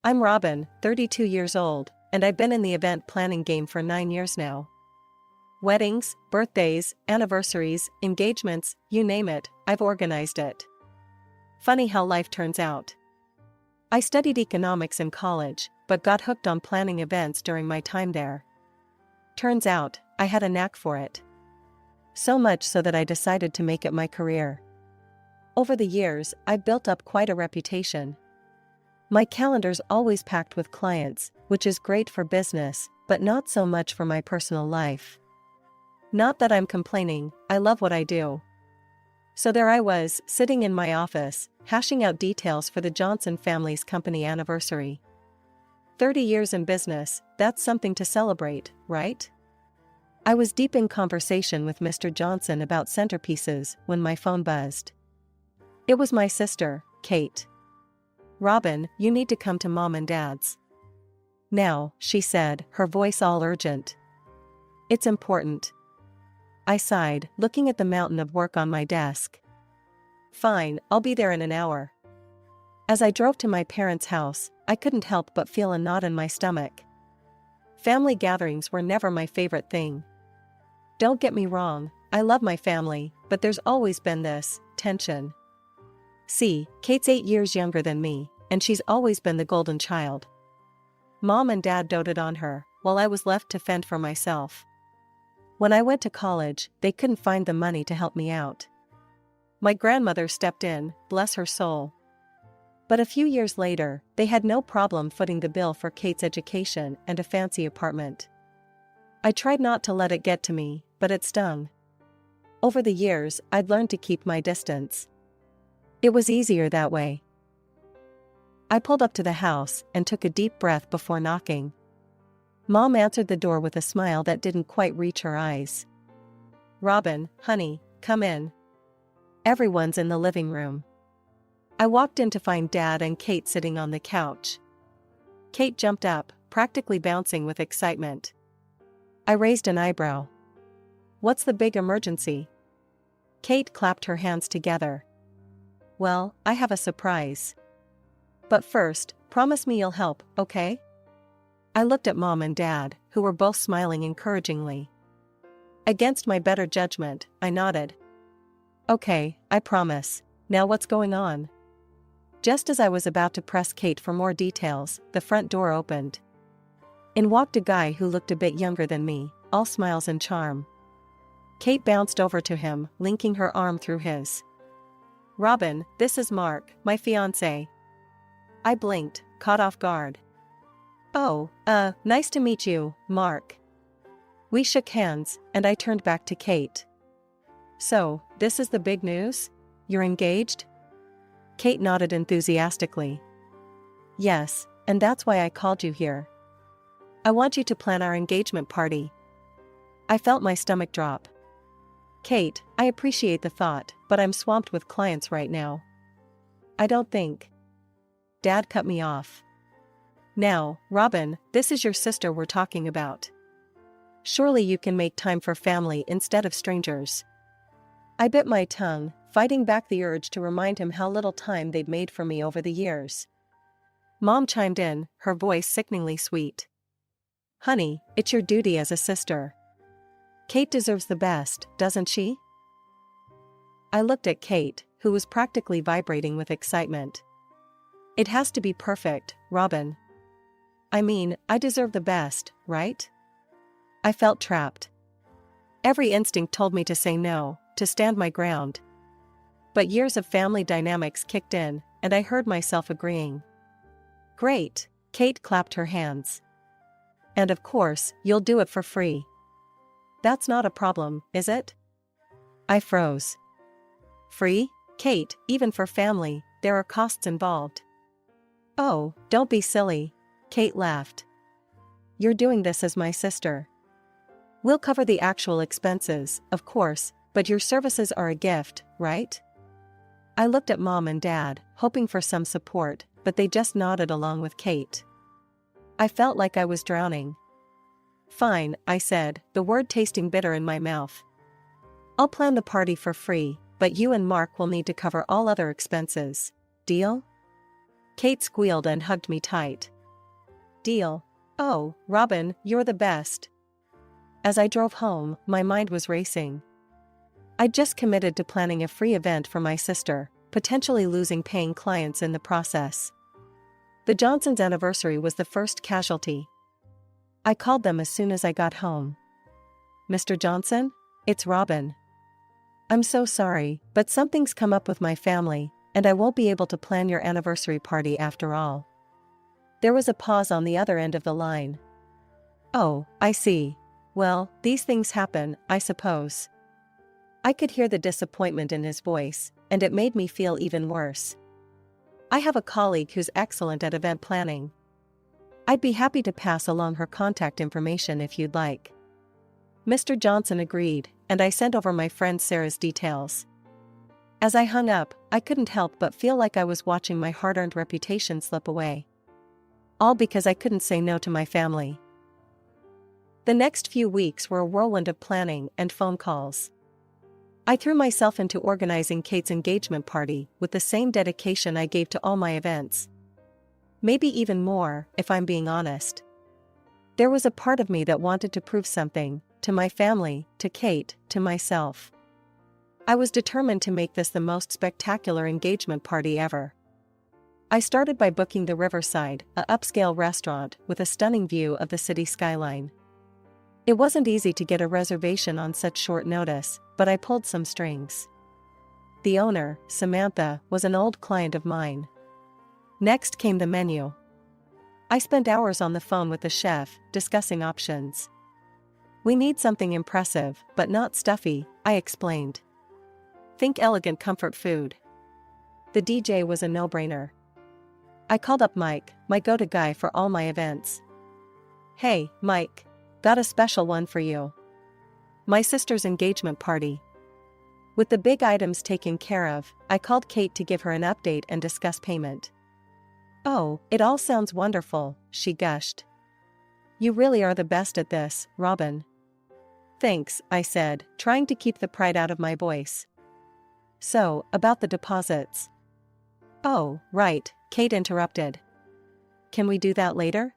I'm Robin, 32 years old, and I've been in the event planning game for 9 years now. Weddings, birthdays, anniversaries, engagements, you name it, I've organized it. Funny how life turns out. I studied economics in college, but got hooked on planning events during my time there. Turns out, I had a knack for it. So much so that I decided to make it my career. Over the years, I've built up quite a reputation. My calendar's always packed with clients, which is great for business, but not so much for my personal life. Not that I'm complaining, I love what I do. So there I was, sitting in my office, hashing out details for the Johnson family's company anniversary. 30 years in business, that's something to celebrate, right? I was deep in conversation with Mr. Johnson about centerpieces when my phone buzzed. It was my sister, Kate. "Robin, you need to come to Mom and Dad's." "Now," she said, her voice all urgent. "It's important." I sighed, looking at the mountain of work on my desk. "Fine, I'll be there in an hour." As I drove to my parents' house, I couldn't help but feel a knot in my stomach. Family gatherings were never my favorite thing. Don't get me wrong, I love my family, but there's always been this tension. See, Kate's 8 years younger than me, and she's always been the golden child. Mom and Dad doted on her, while I was left to fend for myself. When I went to college, they couldn't find the money to help me out. My grandmother stepped in, bless her soul. But a few years later, they had no problem footing the bill for Kate's education and a fancy apartment. I tried not to let it get to me, but it stung. Over the years, I'd learned to keep my distance. It was easier that way. I pulled up to the house and took a deep breath before knocking. Mom answered the door with a smile that didn't quite reach her eyes. "Robin, honey, come in. Everyone's in the living room." I walked in to find Dad and Kate sitting on the couch. Kate jumped up, practically bouncing with excitement. I raised an eyebrow. "What's the big emergency?" Kate clapped her hands together. "Well, I have a surprise. But first, promise me you'll help, okay?" I looked at Mom and Dad, who were both smiling encouragingly. Against my better judgment, I nodded. "Okay, I promise. Now what's going on?" Just as I was about to press Kate for more details, the front door opened. In walked a guy who looked a bit younger than me, all smiles and charm. Kate bounced over to him, linking her arm through his. "Robin, this is Mark, my fiancé." I blinked, caught off guard. "Oh, nice to meet you, Mark." We shook hands, and I turned back to Kate. "So, this is the big news? You're engaged?" Kate nodded enthusiastically. "Yes, and that's why I called you here. I want you to plan our engagement party." I felt my stomach drop. "Kate, I appreciate the thought, but I'm swamped with clients right now." "I don't think." Dad cut me off. "Now, Robin, this is your sister we're talking about. Surely you can make time for family instead of strangers." I bit my tongue, fighting back the urge to remind him how little time they'd made for me over the years. Mom chimed in, her voice sickeningly sweet. "Honey, it's your duty as a sister. Kate deserves the best, doesn't she?" I looked at Kate, who was practically vibrating with excitement. "It has to be perfect, Robin. I mean, I deserve the best, right?" I felt trapped. Every instinct told me to say no, to stand my ground. But years of family dynamics kicked in, and I heard myself agreeing. "Great," Kate clapped her hands. "And of course, you'll do it for free." "That's not a problem, is it?" I froze. "Free? Kate, even for family, there are costs involved." "Oh, don't be silly," Kate laughed. "You're doing this as my sister. We'll cover the actual expenses, of course, but your services are a gift, right?" I looked at Mom and Dad, hoping for some support, but they just nodded along with Kate. I felt like I was drowning. "Fine," I said, the word tasting bitter in my mouth. "I'll plan the party for free, but you and Mark will need to cover all other expenses. Deal?" Kate squealed and hugged me tight. Deal. Oh, Robin, you're the best. As I drove home, my mind was racing. I'd just committed to planning a free event for my sister, potentially losing paying clients in the process. The Johnsons' anniversary was the first casualty. I called them as soon as I got home. Mr. Johnson? It's Robin. I'm so sorry, but something's come up with my family, and I won't be able to plan your anniversary party after all. There was a pause on the other end of the line. Oh, I see. Well, these things happen, I suppose. I could hear the disappointment in his voice, and it made me feel even worse. I have a colleague who's excellent at event planning. I'd be happy to pass along her contact information if you'd like. Mr. Johnson agreed, and I sent over my friend Sarah's details. As I hung up, I couldn't help but feel like I was watching my hard-earned reputation slip away. All because I couldn't say no to my family. The next few weeks were a whirlwind of planning and phone calls. I threw myself into organizing Kate's engagement party with the same dedication I gave to all my events. Maybe even more, if I'm being honest. There was a part of me that wanted to prove something, to my family, to Kate, to myself. I was determined to make this the most spectacular engagement party ever. I started by booking the Riverside, an upscale restaurant with a stunning view of the city skyline. It wasn't easy to get a reservation on such short notice, but I pulled some strings. The owner, Samantha, was an old client of mine. Next came the menu. I spent hours on the phone with the chef, discussing options. We need something impressive, but not stuffy, I explained. Think elegant comfort food. The DJ was a no-brainer. I called up Mike, my go-to guy for all my events. Hey, Mike. Got a special one for you. My sister's engagement party. With the big items taken care of, I called Kate to give her an update and discuss payment. Oh, it all sounds wonderful, she gushed. You really are the best at this, Robin. Thanks, I said, trying to keep the pride out of my voice. So, about the deposits. Oh, right, Kate interrupted. Can we do that later?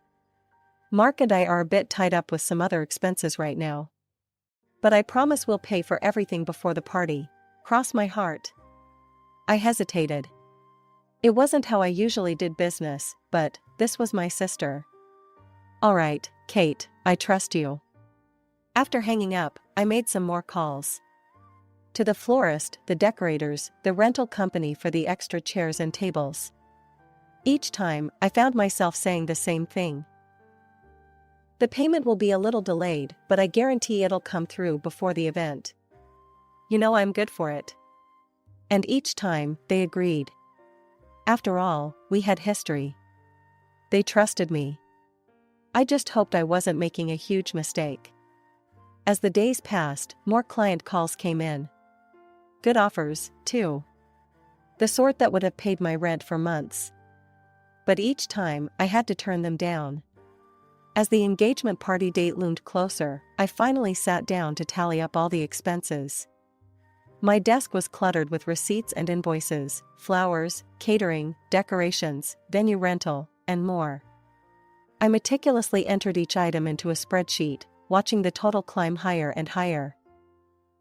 Mark and I are a bit tied up with some other expenses right now. But I promise we'll pay for everything before the party. Cross my heart. I hesitated. It wasn't how I usually did business, but this was my sister. All right, Kate, I trust you. After hanging up, I made some more calls. To the florist, the decorators, the rental company for the extra chairs and tables. Each time, I found myself saying the same thing. The payment will be a little delayed, but I guarantee it'll come through before the event. You know I'm good for it. And each time, they agreed. After all, we had history. They trusted me. I just hoped I wasn't making a huge mistake. As the days passed, more client calls came in. Good offers, too. The sort that would have paid my rent for months. But each time, I had to turn them down. As the engagement party date loomed closer, I finally sat down to tally up all the expenses. My desk was cluttered with receipts and invoices, flowers, catering, decorations, venue rental, and more. I meticulously entered each item into a spreadsheet, watching the total climb higher and higher.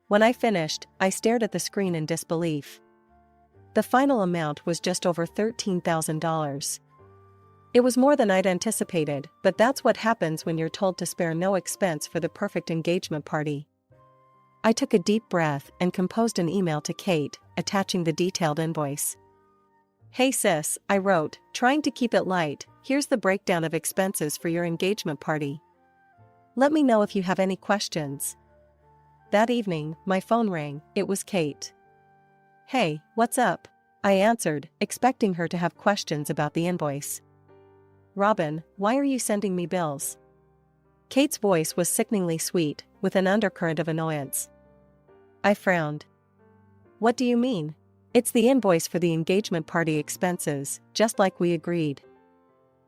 When I finished, I stared at the screen in disbelief. The final amount was just over $13,000. It was more than I'd anticipated, but that's what happens when you're told to spare no expense for the perfect engagement party. I took a deep breath and composed an email to Kate, attaching the detailed invoice. Hey sis, I wrote, trying to keep it light, here's the breakdown of expenses for your engagement party. Let me know if you have any questions. That evening, my phone rang, it was Kate. Hey, what's up? I answered, expecting her to have questions about the invoice. Robin, why are you sending me bills? Kate's voice was sickeningly sweet, with an undercurrent of annoyance. I frowned. What do you mean? It's the invoice for the engagement party expenses, just like we agreed.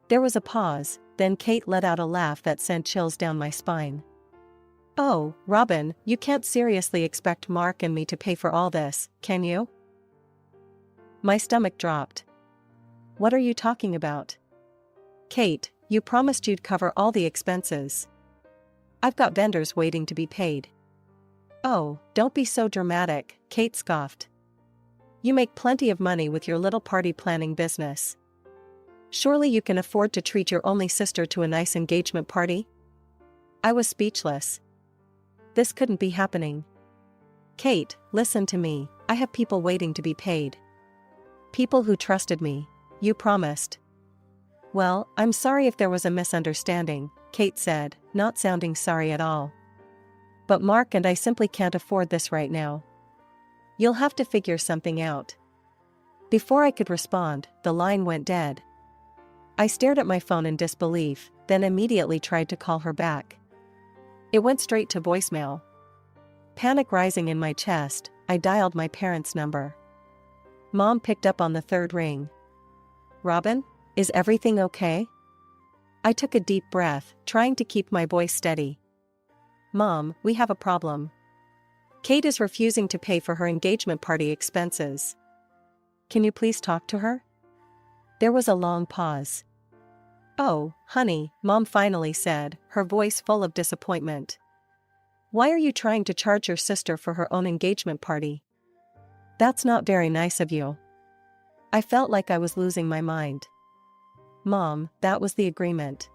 There was a pause, then Kate let out a laugh that sent chills down my spine. Oh, Robin, you can't seriously expect Mark and me to pay for all this, can you? My stomach dropped. What are you talking about? Kate, you promised you'd cover all the expenses. I've got vendors waiting to be paid. Oh, don't be so dramatic, Kate scoffed. You make plenty of money with your little party planning business. Surely you can afford to treat your only sister to a nice engagement party? I was speechless. This couldn't be happening. Kate, listen to me, I have people waiting to be paid. People who trusted me. You promised. Well, I'm sorry if there was a misunderstanding, Kate said, not sounding sorry at all. But Mark and I simply can't afford this right now. You'll have to figure something out. Before I could respond, the line went dead. I stared at my phone in disbelief, then immediately tried to call her back. It went straight to voicemail. Panic rising in my chest, I dialed my parents' number. Mom picked up on the third ring. Robin, is everything okay? I took a deep breath, trying to keep my voice steady. Mom, we have a problem. Kate is refusing to pay for her engagement party expenses. Can you please talk to her? There was a long pause. Oh, honey, Mom finally said, her voice full of disappointment. Why are you trying to charge your sister for her own engagement party? That's not very nice of you. I felt like I was losing my mind. Mom, that was the agreement.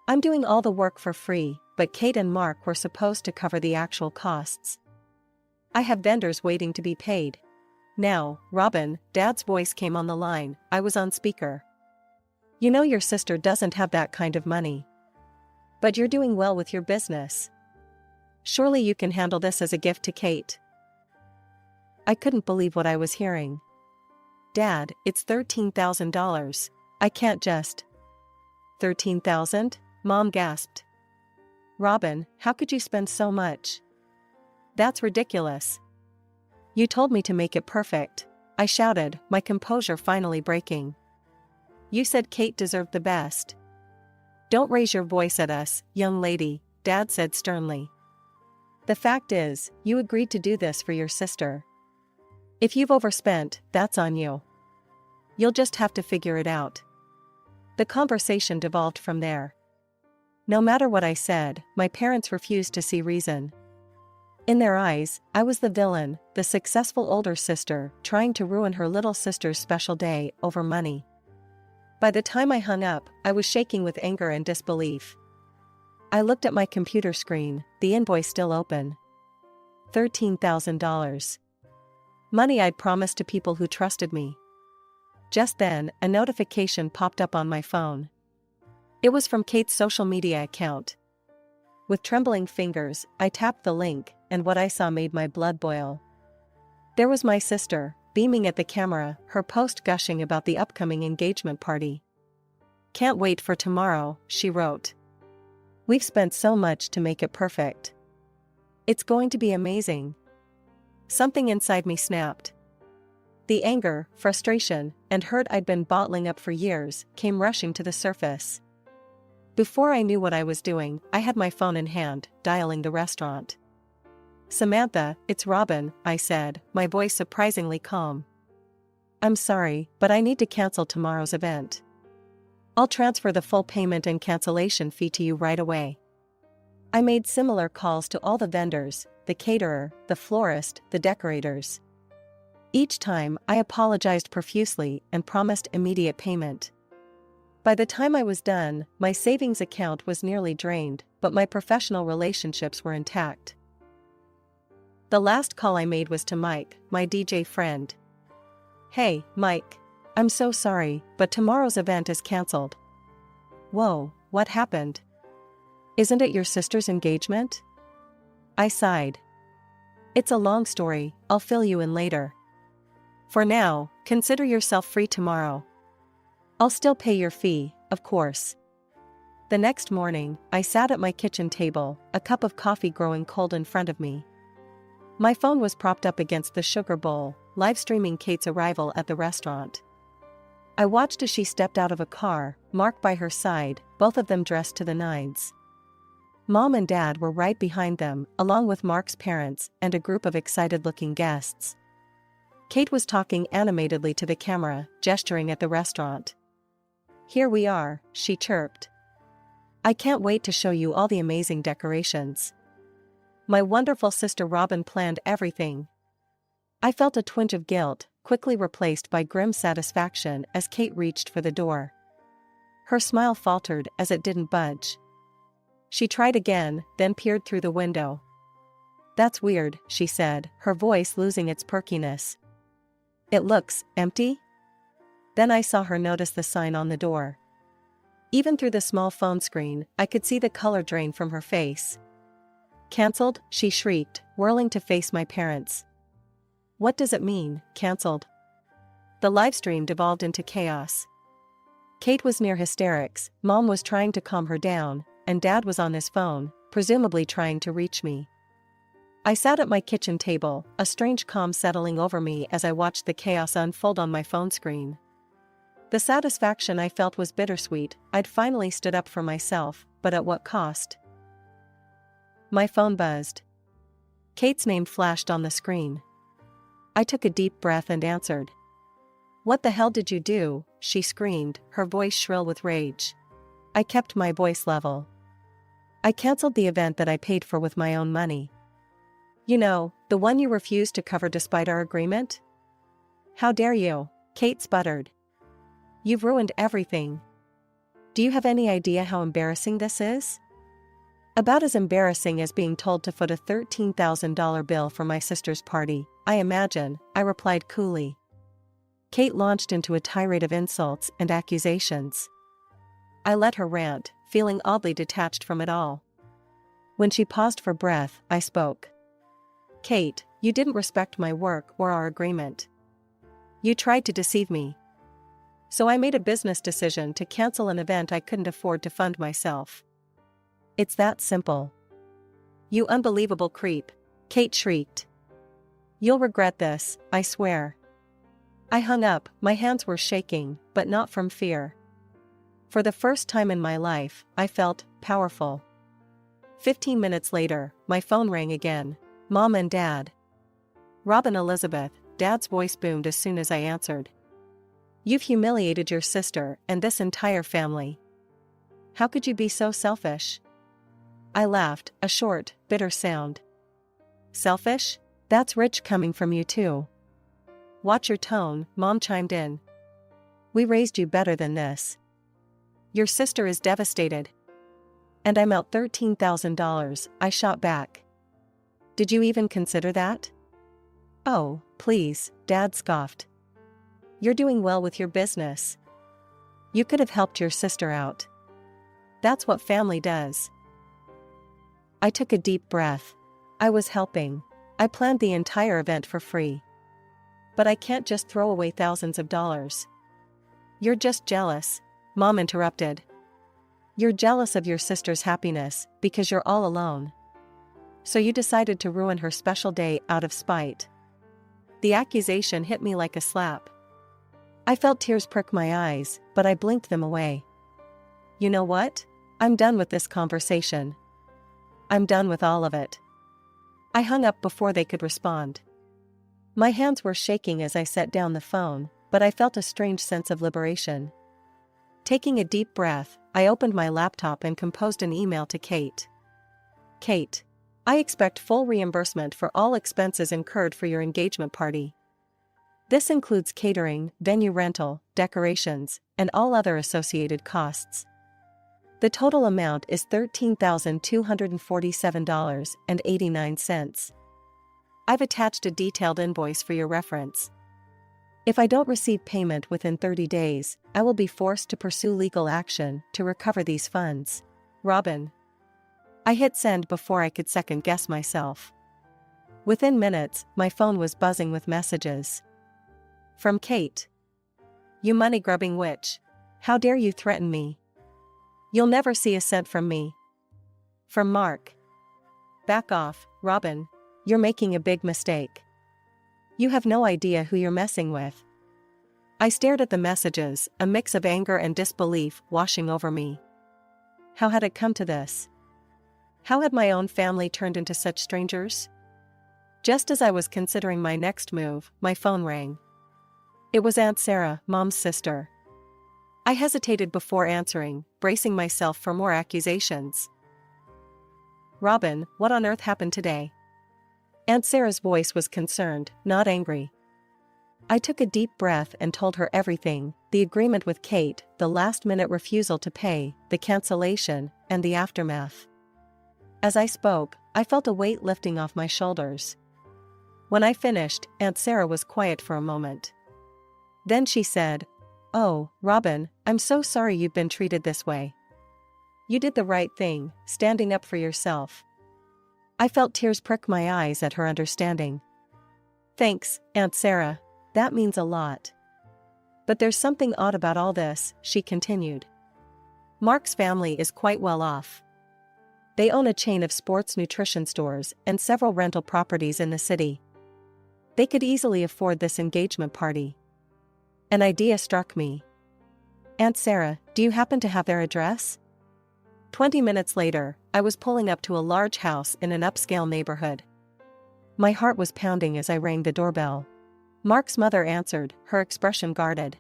I'm doing all the work for free, but Kate and Mark were supposed to cover the actual costs. I have vendors waiting to be paid. Now, Robin, Dad's voice came on the line. I was on speaker. You know your sister doesn't have that kind of money. But you're doing well with your business. Surely you can handle this as a gift to Kate. I couldn't believe what I was hearing. Dad, it's $13,000. I can't just. $13,000? Mom gasped. Robin, how could you spend so much? That's ridiculous. You told me to make it perfect, I shouted, my composure finally breaking. You said Kate deserved the best. Don't raise your voice at us, young lady, Dad said sternly. The fact is, you agreed to do this for your sister. If you've overspent, that's on you. You'll just have to figure it out. The conversation devolved from there. No matter what I said, my parents refused to see reason. In their eyes, I was the villain, the successful older sister, trying to ruin her little sister's special day over money. By the time I hung up, I was shaking with anger and disbelief. I looked at my computer screen, the invoice still open. $13,000. Money I'd promised to people who trusted me. Just then, a notification popped up on my phone. It was from Kate's social media account. With trembling fingers, I tapped the link, and what I saw made my blood boil. There was my sister, beaming at the camera, her post gushing about the upcoming engagement party. Can't wait for tomorrow, she wrote. We've spent so much to make it perfect. It's going to be amazing. Something inside me snapped. The anger, frustration, and hurt I'd been bottling up for years came rushing to the surface. Before I knew what I was doing, I had my phone in hand, dialing the restaurant. Samantha, it's Robin, I said, my voice surprisingly calm. I'm sorry, but I need to cancel tomorrow's event. I'll transfer the full payment and cancellation fee to you right away. I made similar calls to all the vendors, the caterer, the florist, the decorators. Each time, I apologized profusely and promised immediate payment. By the time I was done, my savings account was nearly drained, but my professional relationships were intact. The last call I made was to Mike, my DJ friend. Hey, Mike. I'm so sorry, but tomorrow's event is canceled. Whoa, what happened? Isn't it your sister's engagement? I sighed. It's a long story, I'll fill you in later. For now, consider yourself free tomorrow. I'll still pay your fee, of course. The next morning, I sat at my kitchen table, a cup of coffee growing cold in front of me. My phone was propped up against the sugar bowl, live streaming Kate's arrival at the restaurant. I watched as she stepped out of a car, Mark by her side, both of them dressed to the nines. Mom and Dad were right behind them, along with Mark's parents and a group of excited-looking guests. Kate was talking animatedly to the camera, gesturing at the restaurant. "Here we are," she chirped. "I can't wait to show you all the amazing decorations. My wonderful sister Robin planned everything." I felt a twinge of guilt, quickly replaced by grim satisfaction as Kate reached for the door. Her smile faltered as it didn't budge. She tried again, then peered through the window. "That's weird," she said, her voice losing its perkiness. "It looks empty?" Then I saw her notice the sign on the door. Even through the small phone screen, I could see the color drain from her face. "Cancelled?" she shrieked, whirling to face my parents. "What does it mean, cancelled?" The livestream devolved into chaos. Kate was near hysterics, Mom was trying to calm her down, and Dad was on his phone, presumably trying to reach me. I sat at my kitchen table, a strange calm settling over me as I watched the chaos unfold on my phone screen. The satisfaction I felt was bittersweet. I'd finally stood up for myself, but at what cost? My phone buzzed. Kate's name flashed on the screen. I took a deep breath and answered. "What the hell did you do?" she screamed, her voice shrill with rage. I kept my voice level. "I cancelled the event that I paid for with my own money. You know, the one you refused to cover despite our agreement?" "How dare you?" Kate sputtered. "You've ruined everything. Do you have any idea how embarrassing this is?" "About as embarrassing as being told to foot a $13,000 bill for my sister's party, I imagine," I replied coolly. Kate launched into a tirade of insults and accusations. I let her rant, feeling oddly detached from it all. When she paused for breath, I spoke. "Kate, you didn't respect my work or our agreement. You tried to deceive me. So I made a business decision to cancel an event I couldn't afford to fund myself. It's that simple." "You unbelievable creep," Kate shrieked. "You'll regret this, I swear." I hung up, my hands were shaking, but not from fear. For the first time in my life, I felt powerful. 15 minutes later, my phone rang again. Mom and Dad. "Robin Elizabeth," Dad's voice boomed as soon as I answered. "You've humiliated your sister and this entire family. How could you be so selfish?" I laughed, a short, bitter sound. "Selfish? That's rich coming from you too." "Watch your tone," Mom chimed in. "We raised you better than this. Your sister is devastated." "And I'm out $13,000, I shot back. "Did you even consider that?" "Oh, please," Dad scoffed. "You're doing well with your business. You could have helped your sister out. That's what family does." I took a deep breath. I was helping. I planned the entire event for free. But I can't just throw away thousands of dollars. "You're just jealous," Mom interrupted. "You're jealous of your sister's happiness because you're all alone. So you decided to ruin her special day out of spite." The accusation hit me like a slap. I felt tears prick my eyes, but I blinked them away. "You know what? I'm done with this conversation. I'm done with all of it." I hung up before they could respond. My hands were shaking as I set down the phone, but I felt a strange sense of liberation. Taking a deep breath, I opened my laptop and composed an email to Kate. "Kate, I expect full reimbursement for all expenses incurred for your engagement party. This includes catering, venue rental, decorations, and all other associated costs. The total amount is $13,247.89. I've attached a detailed invoice for your reference. If I don't receive payment within 30 days, I will be forced to pursue legal action to recover these funds. Robin." I hit send before I could second-guess myself. Within minutes, my phone was buzzing with messages. From Kate. "You money-grubbing witch. How dare you threaten me? You'll never see a cent from me." From Mark. "Back off, Robin. You're making a big mistake. You have no idea who you're messing with." I stared at the messages, a mix of anger and disbelief washing over me. How had it come to this? How had my own family turned into such strangers? Just as I was considering my next move, my phone rang. It was Aunt Sarah, Mom's sister. I hesitated before answering, bracing myself for more accusations. "Robin, what on earth happened today?" Aunt Sarah's voice was concerned, not angry. I took a deep breath and told her everything: the agreement with Kate, the last-minute refusal to pay, the cancellation, and the aftermath. As I spoke, I felt a weight lifting off my shoulders. When I finished, Aunt Sarah was quiet for a moment. Then she said, "Oh, Robin, I'm so sorry you've been treated this way. You did the right thing, standing up for yourself." I felt tears prick my eyes at her understanding. "Thanks, Aunt Sarah. That means a lot. But there's something odd about all this," she continued. "Mark's family is quite well off. They own a chain of sports nutrition stores and several rental properties in the city. They could easily afford this engagement party." An idea struck me. "Aunt Sarah, do you happen to have their address?" 20 minutes later, I was pulling up to a large house in an upscale neighborhood. My heart was pounding as I rang the doorbell. Mark's mother answered, her expression guarded.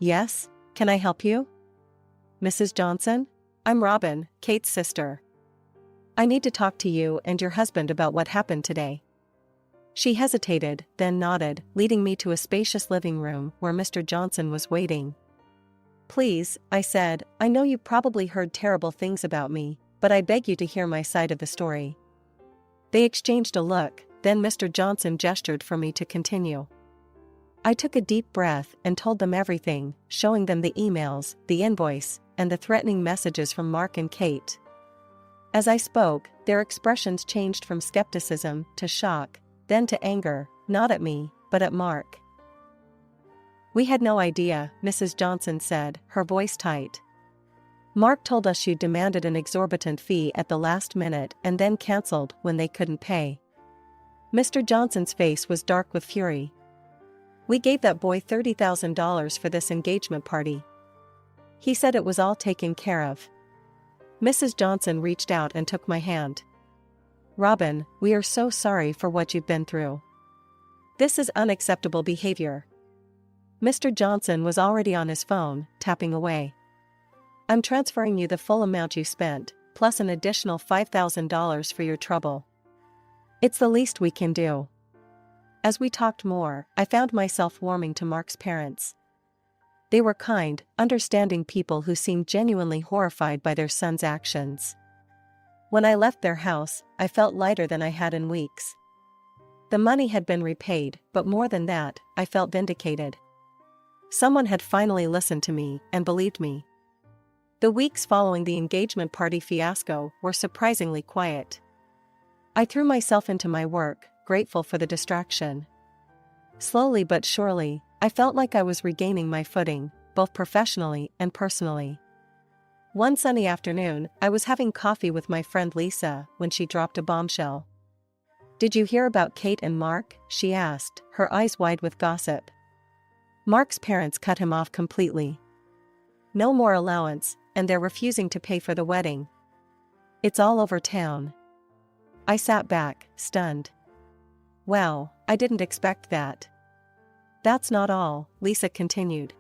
"Yes, can I help you?" "Mrs. Johnson? I'm Robin, Kate's sister. I need to talk to you and your husband about what happened today." She hesitated, then nodded, leading me to a spacious living room where Mr. Johnson was waiting. "Please," I said, "I know you probably heard terrible things about me, but I beg you to hear my side of the story." They exchanged a look, then Mr. Johnson gestured for me to continue. I took a deep breath and told them everything, showing them the emails, the invoice, and the threatening messages from Mark and Kate. As I spoke, their expressions changed from skepticism to shock, then to anger, not at me, but at Mark. "We had no idea," Mrs. Johnson said, her voice tight. "Mark told us you demanded an exorbitant fee at the last minute and then cancelled when they couldn't pay." Mr. Johnson's face was dark with fury. "We gave that boy $30,000 for this engagement party. He said it was all taken care of." Mrs. Johnson reached out and took my hand. "Robin, we are so sorry for what you've been through. This is unacceptable behavior." Mr. Johnson was already on his phone, tapping away. "I'm transferring you the full amount you spent, plus an additional $5,000 for your trouble. It's the least we can do." As we talked more, I found myself warming to Mark's parents. They were kind, understanding people who seemed genuinely horrified by their son's actions. When I left their house, I felt lighter than I had in weeks. The money had been repaid, but more than that, I felt vindicated. Someone had finally listened to me and believed me. The weeks following the engagement party fiasco were surprisingly quiet. I threw myself into my work, grateful for the distraction. Slowly but surely, I felt like I was regaining my footing, both professionally and personally. One sunny afternoon, I was having coffee with my friend Lisa when she dropped a bombshell. "Did you hear about Kate and Mark?" she asked, her eyes wide with gossip. "Mark's parents cut him off completely. No more allowance, and they're refusing to pay for the wedding. It's all over town." I sat back, stunned. "Wow, I didn't expect that." "That's not all," Lisa continued.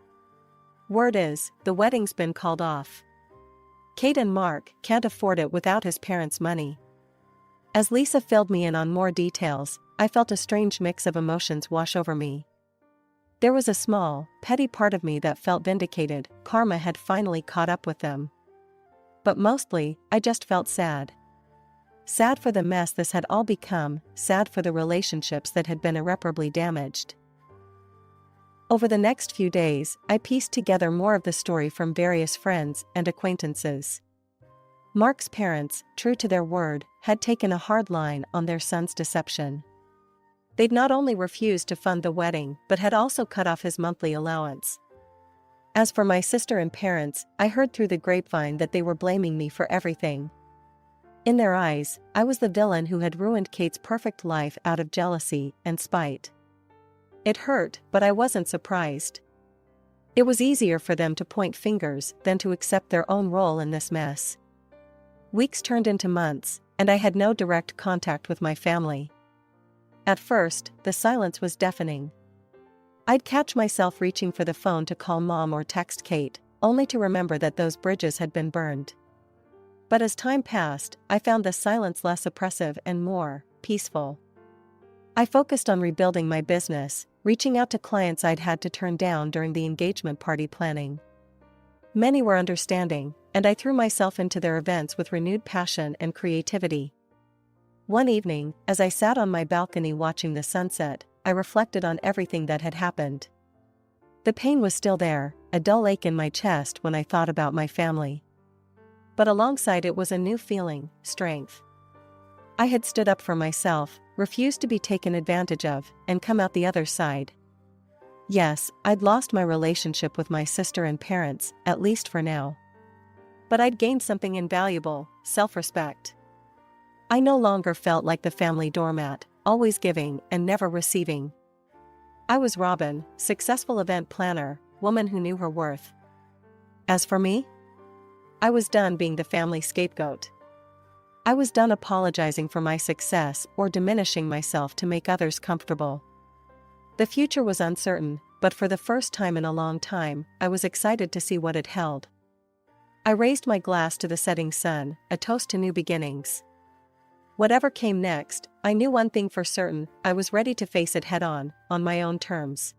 "Word is, the wedding's been called off. Kate and Mark can't afford it without his parents' money." As Lisa filled me in on more details, I felt a strange mix of emotions wash over me. There was a small, petty part of me that felt vindicated, karma had finally caught up with them. But mostly, I just felt sad. Sad for the mess this had all become, sad for the relationships that had been irreparably damaged. Over the next few days, I pieced together more of the story from various friends and acquaintances. Mark's parents, true to their word, had taken a hard line on their son's deception. They'd not only refused to fund the wedding but had also cut off his monthly allowance. As for my sister and parents, I heard through the grapevine that they were blaming me for everything. In their eyes, I was the villain who had ruined Kate's perfect life out of jealousy and spite. It hurt, but I wasn't surprised. It was easier for them to point fingers than to accept their own role in this mess. Weeks turned into months, and I had no direct contact with my family. At first, the silence was deafening. I'd catch myself reaching for the phone to call Mom or text Kate, only to remember that those bridges had been burned. But as time passed, I found the silence less oppressive and more peaceful. I focused on rebuilding my business, reaching out to clients I'd had to turn down during the engagement party planning. Many were understanding, and I threw myself into their events with renewed passion and creativity. One evening, as I sat on my balcony watching the sunset, I reflected on everything that had happened. The pain was still there, a dull ache in my chest when I thought about my family. But alongside it was a new feeling, strength. I had stood up for myself, refused to be taken advantage of, and come out the other side. Yes, I'd lost my relationship with my sister and parents, at least for now. But I'd gained something invaluable, self-respect. I no longer felt like the family doormat, always giving and never receiving. I was Robin, successful event planner, woman who knew her worth. As for me, I was done being the family scapegoat. I was done apologizing for my success or diminishing myself to make others comfortable. The future was uncertain, but for the first time in a long time, I was excited to see what it held. I raised my glass to the setting sun, a toast to new beginnings. Whatever came next, I knew one thing for certain: I was ready to face it head on my own terms.